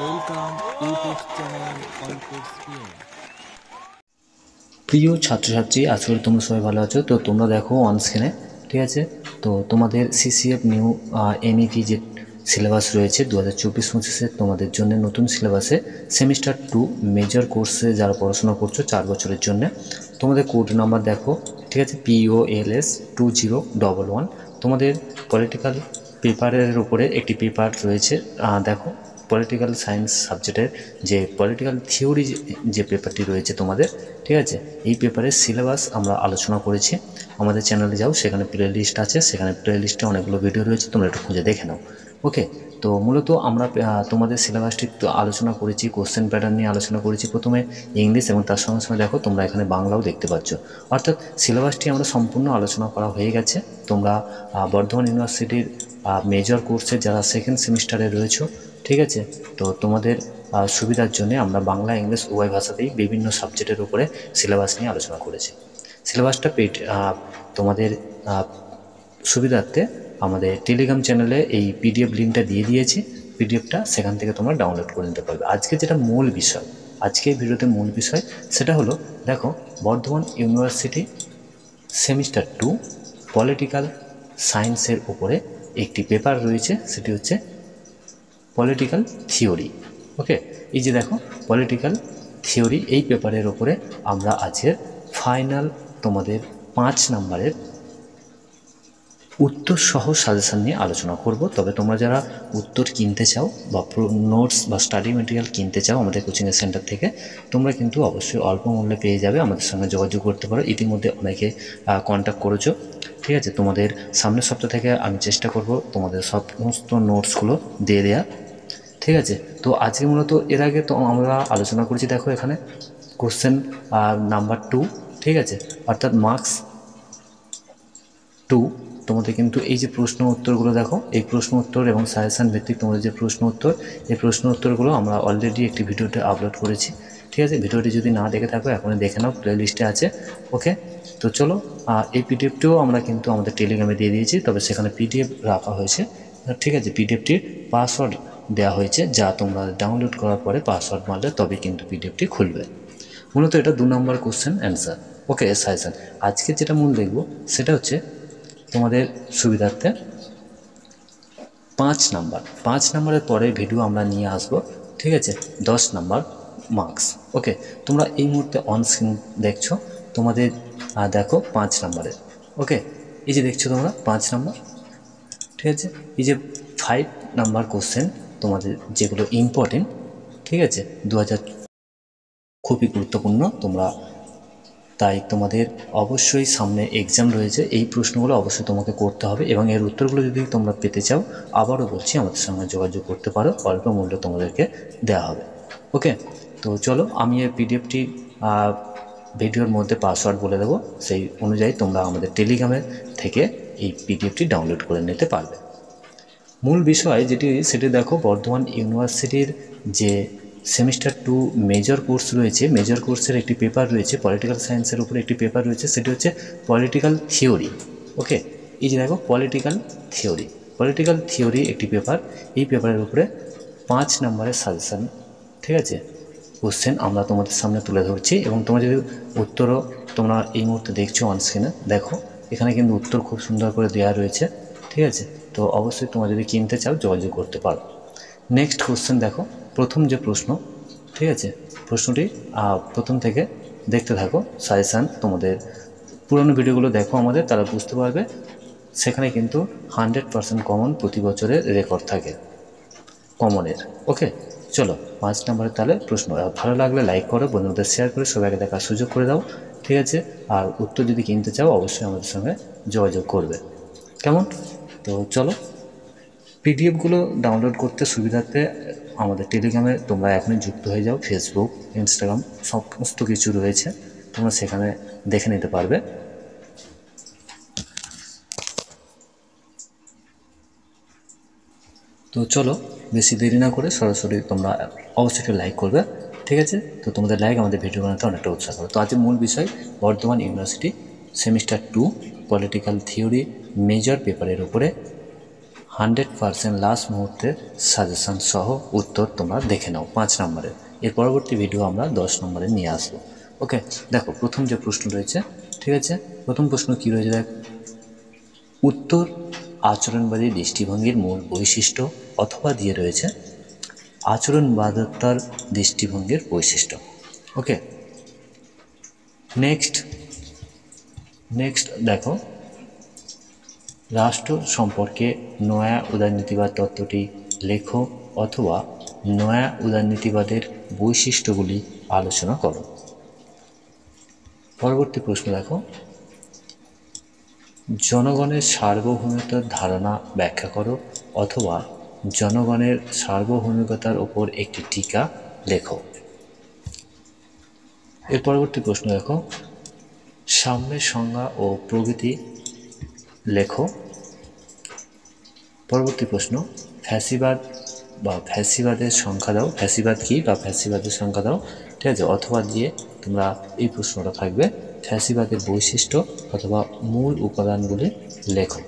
Welcome YouTube channel All Course PM. প্রিয় ছাত্রছাত্রী, আশা করি তোমরা সবাই ভালো আছো। তো তোমরা দেখো অন স্ক্রিনে, ঠিক আছে। তো তোমাদের সিসিএফ নিউ এমইপি যে সিলেবাস রয়েছে 2024-25 তোমাদের জন্য নতুন সিলেবাসে সেমিস্টার 2 মেজর কোর্সে যারা পড়াশোনা করছো 4 বছরের জন্য, তোমাদের কোড নাম্বার দেখো, ঠিক আছে, POLS 2011। তোমাদের পলিটিক্যাল পেপারের উপরে একটি পেপার রয়েছে, দেখো পলিটিক্যাল সায়েন্স সাবজেক্টের যে পলিটিক্যাল থিওরি যে পেপারটি রয়েছে তোমাদের, ঠিক আছে। এই পেপারের সিলেবাস আমরা আলোচনা করেছি। আমাদের চ্যানেলে যাও, সেখানে প্লে লিস্ট আছে, সেখানে প্লে লিস্টে অনেকগুলো ভিডিও রয়েছে, তোমরা একটু খুঁজে দেখে নাও। ওকে, তো মূলত আমরা তোমাদের সিলেবাসটি তো আলোচনা করেছি, কোশ্চেন প্যাটার্ন নিয়ে আলোচনা করেছি প্রথমে ইংলিশ, এবং তার সঙ্গে সঙ্গে দেখো তোমরা এখানে বাংলাও দেখতে পাচ্ছ। অর্থাৎ সিলেবাসটি আমরা সম্পূর্ণ আলোচনা করা হয়ে গেছে। তোমরা বর্ধমান ইউনিভার্সিটির মেজর কোর্সে যারা সেকেন্ড সেমিস্টারে রয়েছো, ঠিক আছে, তো তোমাদের সুবিধার জন্য আমরা বাংলা ইংলিশ উভয় ভাষাতেই বিভিন্ন সাবজেক্টের উপরে সিলেবাস নিয়ে আলোচনা করেছি। সিলেবাসটা তোমাদের সুবিধার্থে আমাদের টেলিগ্রাম চ্যানেলে এই পিডিএফ লিঙ্কটা দিয়ে দিয়েছি। পিডিএফটা সেখান থেকে তোমরা ডাউনলোড করে নিতে পারবে। আজকে যেটা মূল বিষয়, আজকের ভিডিওতে মূল বিষয় সেটা হলো, দেখো বর্ধমান ইউনিভার্সিটি সেমিস্টার 2 পলিটিক্যাল সায়েন্সের উপরে একটি পেপার রয়েছে, সেটি হচ্ছে পলিটিক্যাল থিওরি। ওকে, এই যে দেখো পলিটিক্যাল থিওরি, এই পেপারের ওপরে আমরা আজকের ফাইনাল তোমাদের 5 নম্বরের উত্তর সহ সাজেশান নিয়ে আলোচনা করব। তবে তোমরা যারা উত্তর কিনতে চাও বা নোটস বা স্টাডি মেটেরিয়াল কিনতে চাও আমাদের কোচিংয়ের সেন্টার থেকে, তোমরা কিন্তু অবশ্যই অল্প মূল্যে পেয়ে যাবে। আমাদের সঙ্গে যোগাযোগ করতে পারো, ইতিমধ্যে অনেকে কন্ট্যাক্ট করেছো, ঠিক আছে। তোমাদের সামনের সপ্তাহ থেকে আমি চেষ্টা করব তোমাদের সমস্ত নোটসগুলো দিয়ে দেওয়া, ঠিক আছে। তো আজকে মূলত এর আগে তো আমরা আলোচনা করেছি, দেখো এখানে কোশ্চেন নাম্বার 2, ঠিক আছে, অর্থাৎ মার্কস 2। তোমাদের কিন্তু এই যে প্রশ্ন উত্তরগুলো দেখো, এই প্রশ্ন উত্তর এবং সাজেশান ভিত্তিক তোমাদের যে প্রশ্ন উত্তর, এই প্রশ্ন উত্তরগুলো আমরা অলরেডি একটি ভিডিওতে আপলোড করেছি, ঠিক আছে। ভিডিওটি যদি না দেখে থাকো এখনই দেখে নাও, প্লে লিস্টে আছে। ওকে, তো চলো, এই পিডিএফটিও আমরা কিন্তু আমাদের টেলিগ্রামে দিয়ে দিয়েছি, তবে সেখানে পিডিএফ রাখা হয়েছে, ঠিক আছে। পিডিএফটির পাসওয়ার্ড দেওয়া হয়েছে, যা তোমরা ডাউনলোড করার পরে পাসওয়ার্ড মারলে তবে কিন্তু পিডিএফটি খুলবে। মূলত এটা 2 নম্বর কোশ্চেন অ্যান্সার। ওকে, সাজেশান আজকে যেটা মূল দেখব সেটা হচ্ছে তোমাদের সুবিধার্থে 5 নম্বরের পরে ভিডিও আমরা নিয়ে আসব, ঠিক আছে, 10 নম্বর মার্কস। ওকে, তোমরা এই মুহূর্তে অন স্ক্রিন দেখছো, তোমাদের দেখো 5 নম্বরের। ওকে, এই যে দেখছো তোমরা 5 নম্বর, ঠিক আছে। এই যে 5 নাম্বার কোশ্চেন তোমাদের যেগুলো ইম্পর্টেন্ট, ঠিক আছে, 2000 খুবই গুরুত্বপূর্ণ। তোমরা তাই তোমাদের অবশ্যই সামনে এক্সাম রয়েছে, এই প্রশ্নগুলো অবশ্যই তোমাকে করতে হবে, এবং এর উত্তরগুলো যদি তোমরা পেতে চাও, আবারও বলছি আমাদের সঙ্গে যোগাযোগ করতে পারো, অল্প মূল্য তোমাদেরকে দেওয়া হবে। ওকে, তো চলো আমি এই পিডিএফটি ভিডিওর মধ্যে পাসওয়ার্ড বলে দেবো, সেই অনুযায়ী তোমরা আমাদের টেলিগ্রামের থেকে এই পিডিএফটি ডাউনলোড করে নিতে পারবে। মূল বিষয় যেটি সেটি দেখো, বর্ধমান ইউনিভার্সিটির যে সেমিস্টার 2 মেজর কোর্স রয়েছে, মেজর কোর্সের একটি পেপার রয়েছে, পলিটিক্যাল সায়েন্সের উপরে একটি পেপার রয়েছে, সেটি হচ্ছে পলিটিক্যাল থিওরি। ওকে, এই যে দেখো পলিটিক্যাল থিওরি একটি পেপার, এই পেপারের উপরে 5 নম্বরের সাজেশান, ঠিক আছে, কোশ্চেন আমরা তোমাদের সামনে তুলে ধরছি। এবং তোমরা যদি উত্তরও তোমরা এই মুহূর্তে দেখছো অন স্ক্রিনে, দেখো এখানে কিন্তু উত্তর খুব সুন্দর করে দেওয়া রয়েছে, ঠিক আছে। তো অবশ্যই তোমরা যদি কিনতে চাও যোগাযোগ করতে পারো। নেক্সট কোশ্চেন দেখো, প্রথম যে প্রশ্ন, ঠিক আছে, প্রশ্নটি প্রথম থেকে দেখতে থাকো, সাজেশান তোমাদের পুরনো ভিডিওগুলো দেখো আমাদের, তারা বুঝতে পারবে। সেখানে কিন্তু 100% কমন প্রতি বছরের রেকর্ড থাকে কমনের। ওকে, চলো 5 নম্বরের তাহলে প্রশ্ন। ভালো লাগলে লাইক করো, বন্ধুদের শেয়ার করে সবাইকে দেখার সুযোগ করে দাও, ঠিক আছে। আর উত্তর যদি কিনতে চাও অবশ্যই আমাদের সঙ্গে যোগাযোগ করবে, কেমন? তো চলো, পিডিএফগুলো ডাউনলোড করতে সুবিধার্থে আমাদের টেলিগ্রামে তোমরা এখনই যুক্ত হয়ে যাও। ফেসবুক, ইনস্টাগ্রাম সমস্ত কিছু রয়েছে, তোমরা সেখানে দেখে নিতে পারবে। তো চলো, বেশি দেরি না করে সরাসরি তোমরা অবশ্যই লাইক করবে, ঠিক আছে। তো তোমাদের লাইক আমাদের ভিডিও বানাতে অনেকটা উৎসাহ করবে। তো আজকে মূল বিষয় Bardhaman university semester 2 political theory major পেপারের উপরে 100% লাস্ট মুহূর্তের সাজেশন সহ উত্তর তোমরা দেখে নাও 5 নম্বরের। এর পরবর্তী ভিডিও আমরা 10 নম্বরে নিয়ে আসবো। ওকে, দেখো প্রথম যে প্রশ্ন রয়েছে, ঠিক আছে, প্রথম প্রশ্ন কি রয়েছে দেখ, উত্তর আচরণবাদী দৃষ্টিভঙ্গির মূল বৈশিষ্ট্য, অথবা দিয়ে রয়েছে আচরণবাদতার দৃষ্টিভঙ্গির বৈশিষ্ট্য। ওকে, নেক্সট দেখো, রাষ্ট্র সম্পর্কে নয়া উদারনীতিবাদ তত্ত্বটি লেখো, অথবা নয়া উদারনীতিবাদের বৈশিষ্ট্যগুলি আলোচনা করো। পরবর্তী প্রশ্ন দেখো, জনগণের সার্বভৌমত্বের ধারণা ব্যাখ্যা করো, অথবা জনগণের সার্বভৌমিকতার ওপর একটি টিকা লেখো। এর পরবর্তী প্রশ্ন দেখো, সাম্যের সংজ্ঞা ও প্রগতি লেখো। পরবর্তী প্রশ্ন, ফ্যাসিবাদ বা ফ্যাসিবাদের সংখ্যা দাও, ফ্যাসিবাদ কী বা ফ্যাসিবাদের সংখ্যা দাও, ঠিক আছে, অথবা দিয়ে তোমরা এই প্রশ্নটা থাকবে ফ্যাসিবাদের বৈশিষ্ট্য অথবা মূল উপাদানগুলি লেখো।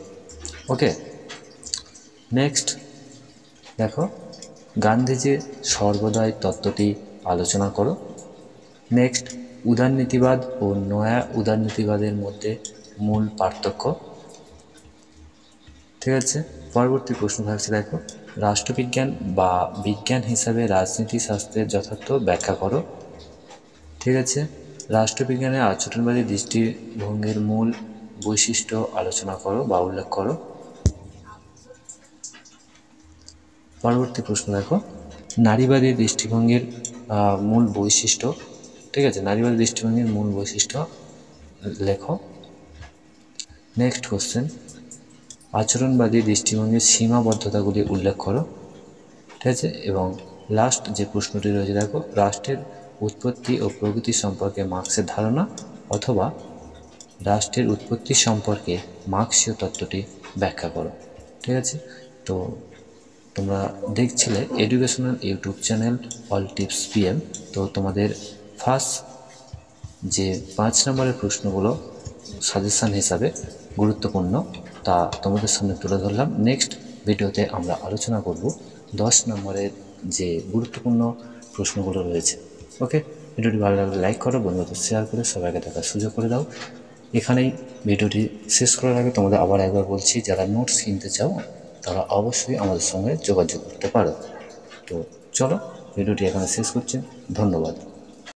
ওকে, নেক্সট দেখো, গান্ধীজির সর্বদয় তত্ত্বটি আলোচনা করো। নেক্সট, উদারনীতিবাদ ও নয়া উদারনীতিবাদের মধ্যে মূল পার্থক্য। ঠিক আছে, পরবর্তী প্রশ্ন থাকছে দেখো, রাষ্ট্রবিজ্ঞান বা বিজ্ঞান হিসাবে রাজনীতি শাস্ত্রের যথার্থ ব্যাখ্যা করো। ঠিক আছে, রাষ্ট্রবিজ্ঞানের আচরণবাদী দৃষ্টিভঙ্গির মূল বৈশিষ্ট্য আলোচনা করো বা উল্লেখ করো। পরবর্তী প্রশ্ন দেখো, নারীবাদী দৃষ্টিভঙ্গির মূল বৈশিষ্ট্য। ঠিক আছে, নারীবাদী দৃষ্টিভঙ্গির মূল বৈশিষ্ট্য লেখো। নেক্সট কোশ্চেন, আচরণবাদী দৃষ্টিভঙ্গির সীমাবদ্ধতাগুলি উল্লেখ করো। ঠিক আছে, এবং লাস্ট যে প্রশ্নটি রয়েছে দেখো, রাষ্ট্রের উৎপত্তি ও প্রগতি সম্পর্কে মার্ক্সের ধারণা, অথবা রাষ্ট্রের উৎপত্তি সম্পর্কে মার্ক্সীয় তত্ত্বটি ব্যাখ্যা করো। ঠিক আছে, তো তোমরা দেখছিলে educational YouTube channel all tips PM. তো তোমাদের ফার্স্ট যে 5 নম্বরের প্রশ্নগুলো সাজেশান হিসাবে গুরুত্বপূর্ণ তা তোমাদের সামনে তুলে ধরলাম। নেক্সট ভিডিওতে আমরা আলোচনা করব 10 নম্বরের যে গুরুত্বপূর্ণ প্রশ্নগুলো রয়েছে। ওকে, ভিডিওটি ভালো লাগলে লাইক করো, বন্ধুদের শেয়ার করে সবাইকে দেখার সুযোগ করে দাও। এখানেই ভিডিওটি শেষ করার আগে তোমাদের আবার একবার বলছি, যারা নোটস কিনতে চাও তারা অবশ্যই আমাদের সঙ্গে যোগাযোগ করতে পারো। তো চলো ভিডিওটি এখানে শেষ করছি, ধন্যবাদ।